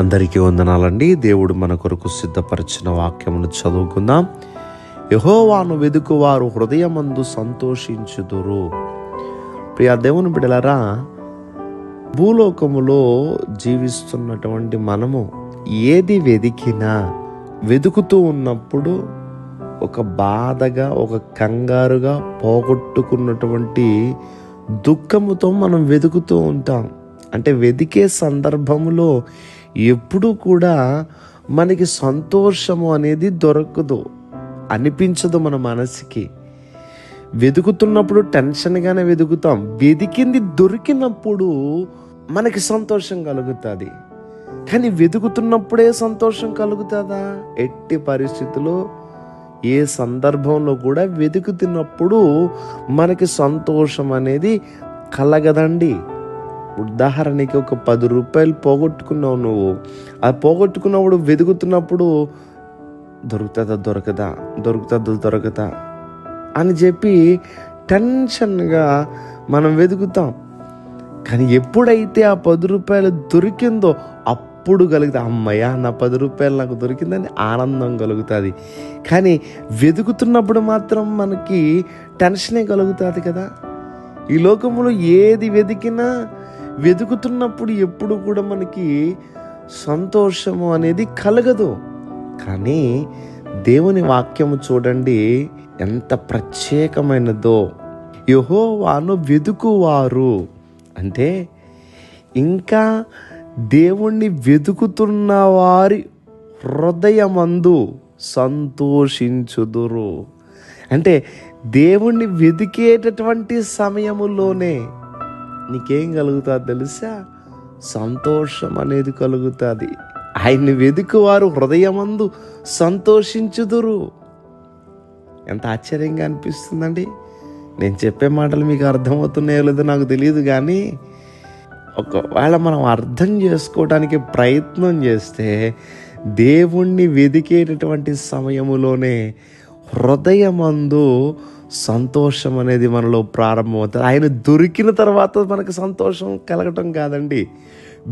అందరికీ వందనాలండి. దేవుడు మన కొరకు సిద్ధపరిచిన వాక్యమును చదువుకుందాం. యెహోవాను వెదుకువారు హృదయమందు సంతోషించుదురు. ప్రియ దేవుని బిడ్డలారా, భూలోకములో జీవిస్తున్నటువంటి మనము ఏది వెదుకుతూ ఉన్నప్పుడు ఒక బాధగా, ఒక కంగారుగా, పోగొట్టుకున్నటువంటి దుఃఖముతో మనం వెతుకుతూ ఉంటాం. అంటే వెతికే సందర్భంలో ఎప్పుడు కూడా మనకి సంతోషము అనేది దొరకదు, అనిపించదు. మన మనసుకి వెతుకుతున్నప్పుడు టెన్షన్గానే వెతుకుతాం. వెతికింది దొరికినప్పుడు మనకి సంతోషం కలుగుతుంది. కానీ వెతుకుతున్నప్పుడే సంతోషం కలుగుతుందా? ఎట్టి పరిస్థితుల్లో ఏ సందర్భంలో కూడా వెతుకుతున్నప్పుడు మనకి సంతోషం అనేది కలగదండి. ఉదాహరణకి ఒక 10 రూపాయలు పోగొట్టుకున్నావు. నువ్వు అది పోగొట్టుకున్నప్పుడు వెతుకుతున్నప్పుడు దొరుకుతుందా అని చెప్పి టెన్షన్గా మనం వెతుకుతాం. కానీ ఎప్పుడైతే ఆ 10 రూపాయలు దొరికిందో అప్పుడు కలుగుతుంది, అమ్మయ్య నా 10 రూపాయలు నాకు దొరికిందని ఆనందం కలుగుతుంది. కానీ వెతుకుతున్నప్పుడు మాత్రం మనకి టెన్షనే కలుగుతుంది కదా. ఈ లోకంలో ఏది వెతుకుతున్నప్పుడు ఎప్పుడు కూడా మనకి సంతోషము అనేది కలగదు. కానీ దేవుని వాక్యము చూడండి ఎంత ప్రత్యేకమైనదో. యెహోవాను వెదుకువారు అంటే ఇంకా దేవుణ్ణి వెతుకుతున్న వారి హృదయమందు సంతోషించుదురు. అంటే దేవుణ్ణి వెతికేటటువంటి సమయములోనే నీకేం కలుగుతుంది తెలుసా? సంతోషం అనేది కలుగుతుంది. ఆయన్ని వెతుకువారు హృదయమందు సంతోషించుదురు. ఎంత ఆశ్చర్యంగా అనిపిస్తుందండి. నేను చెప్పే మాటలు మీకు అర్థమవుతున్నాయో లేదో నాకు తెలియదు, కానీ ఒకవేళ మనం అర్థం చేసుకోవడానికి ప్రయత్నం చేస్తే దేవుణ్ణి వెతికేటటువంటి సమయములోనే హృదయమందు సంతోషం అనేది మనలో ప్రారంభమవుతుంది. ఆయన దొరికిన తర్వాత మనకు సంతోషం కలగటం కాదండి,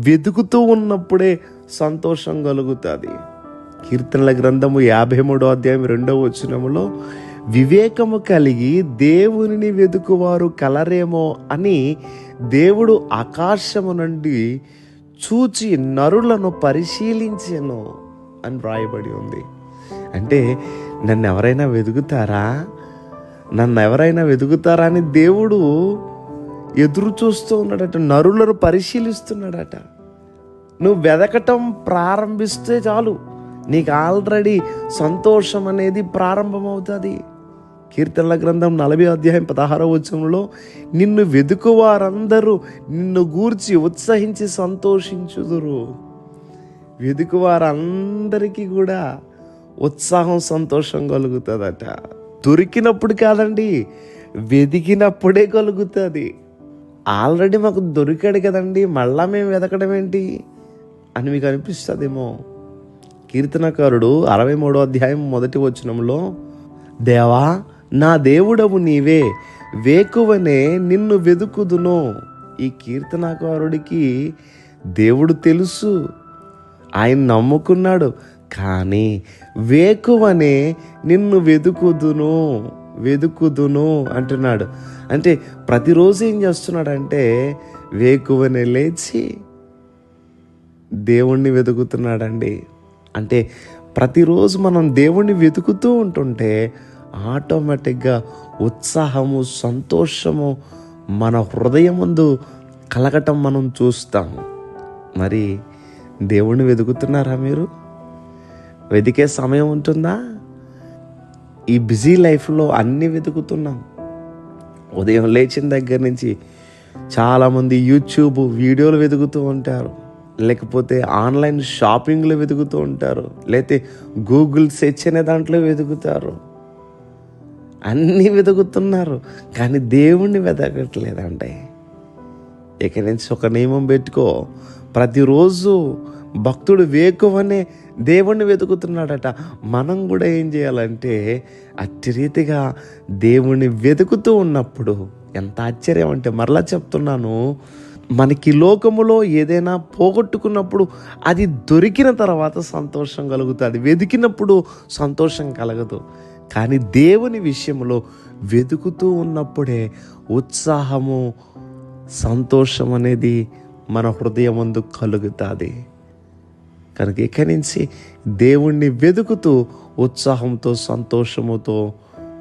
వెతుకుతూ ఉన్నప్పుడే సంతోషం కలుగుతుంది. కీర్తనల గ్రంథము 53వ అధ్యాయం 2వ వచనములో వివేకము కలిగి దేవునిని వెతుకువారు కలరేమో అని దేవుడు ఆకాశము నుండి చూచి నరులను పరిశీలించెను అని వ్రాయబడి ఉంది. అంటే నన్ను ఎవరైనా వెతుకుతారా అని దేవుడు ఎదురు చూస్తూ ఉన్నాడట, నరులను పరిశీలిస్తున్నాడట. నువ్వు వెదకటం ప్రారంభిస్తే చాలు, నీకు ఆల్రెడీ సంతోషం అనేది ప్రారంభమవుతుంది. కీర్తనల గ్రంథం 40వ అధ్యాయం 16వ వచనంలో నిన్ను వెతుకు వారందరూ నిన్ను గూర్చి ఉత్సహించి సంతోషించుదురు. వెతుకు వారందరికీ కూడా ఉత్సాహం, సంతోషం కలుగుతుందట. దొరికినప్పుడు కాదండి, వెతికినప్పుడే కలుగుతుంది. ఆల్రెడీ మాకు దొరికాడు కదండి, మళ్ళా మేము వెతకడం ఏంటి అని మీకు అనిపిస్తుందేమో. కీర్తనకారుడు 63వ అధ్యాయం 1వ వచనంలో దేవా నా దేవుడవు నీవే, వేకువనే నిన్ను వెతుకుదును. ఈ కీర్తనకారుడికి దేవుడు తెలుసు, ఆయన నమ్ముకున్నాడు. కానీ వేకువనే నిన్ను వెతుకుదును అంటున్నాడు. అంటే ప్రతిరోజు ఏం చేస్తున్నాడంటే వేకువనే లేచి దేవుణ్ణి వెతుకుతున్నాడండి. అంటే ప్రతిరోజు మనం దేవుణ్ణి వెతుకుతూ ఉంటుంటే ఆటోమేటిక్గా ఉత్సాహము, సంతోషము మన హృదయం ముందు కలగటం మనం చూస్తాము. మరి దేవుణ్ణి వెతుకుతున్నారా మీరు? వెతికే సమయం ఉంటుందా? ఈ బిజీ లైఫ్లో అన్నీ వెతుకుతున్నాం. ఉదయం లేచిన దగ్గర నుంచి చాలామంది యూట్యూబ్ వీడియోలు వెతుకుతూ ఉంటారు, లేకపోతే ఆన్లైన్ షాపింగ్లు వెతుకుతూ ఉంటారు, లేకపోతే గూగుల్ సెర్చ్ అనే దాంట్లో వెతుకుతారు. అన్నీ వెతుకుతున్నారు, కానీ దేవుణ్ణి వెతకట్లేదండి. ఇక నుంచి ఒక నియమం పెట్టుకో, ప్రతిరోజు భక్తుడు వేకువనే దేవుణ్ణి వెతుకుతున్నాడట. మనం కూడా ఏం చేయాలంటే అట్టి రీతిగా దేవుణ్ణి వెతుకుతూ ఉన్నప్పుడు ఎంత ఆశ్చర్యం అంటే, మరలా చెప్తున్నాను, మనకి లోకములో ఏదైనా పోగొట్టుకున్నప్పుడు అది దొరికిన తర్వాత సంతోషం కలుగుతుంది, వెతికినప్పుడు సంతోషం కలగదు. కానీ దేవుని విషయంలో వెతుకుతూ ఉన్నప్పుడే ఉత్సాహము, సంతోషం అనేది మన హృదయం ముందు కలుగుతుంది. కనుక ఇక్కడి నుంచి దేవుణ్ణి వెతుకుతూ ఉత్సాహంతో, సంతోషముతో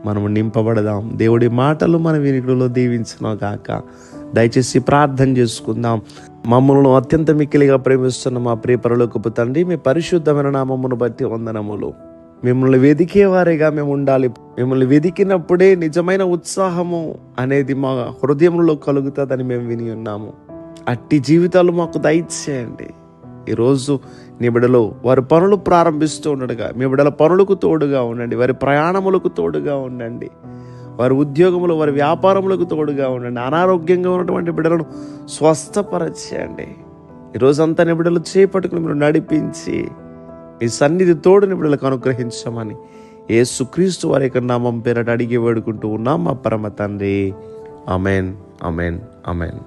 మనము నింపబడదాం. దేవుడి మాటలు మన వినికిడిలో దీవించును గాక. దయచేసి ప్రార్థన చేసుకుందాం. మమ్మల్ని అత్యంత మిక్కిలిగా ప్రేమిస్తున్న మా ప్రియ పరలోకపు తండ్రి, మీ పరిశుద్ధమైన నామమును బట్టి వందనములు. మిమ్మల్ని వెదికేవారిగా మేము ఉండాలి. మిమ్మల్ని వెదికినప్పుడే నిజమైన ఉత్సాహము అనేది మా హృదయంలో కలుగుతుందని మేము విని ఉన్నాము. అట్టి జీవితాలు మాకు దయచేయండి. ఈరోజు నీ బిడ్డలు వారి పనులు ప్రారంభిస్తూ ఉండగా మీ బిడ్డల పనులకు తోడుగా ఉండండి, వారి ప్రయాణములకు తోడుగా ఉండండి, వారి ఉద్యోగములు, వారి వ్యాపారములకు తోడుగా ఉండండి. అనారోగ్యంగా ఉన్నటువంటి బిడ్డలను స్వస్థపరచేయండి. ఈరోజంతా నీ బిడ్డలు చేపట్టుకుని మీరు నడిపించి మీ సన్నిధి తోడు నీ బిడ్డలకు అనుగ్రహించమని యేసుక్రీస్తు వారి యొక్క నామం పేరట అడిగి వేడుకుంటూ ఉన్నాం మా పరమ తండ్రి. Amen, amen, amen.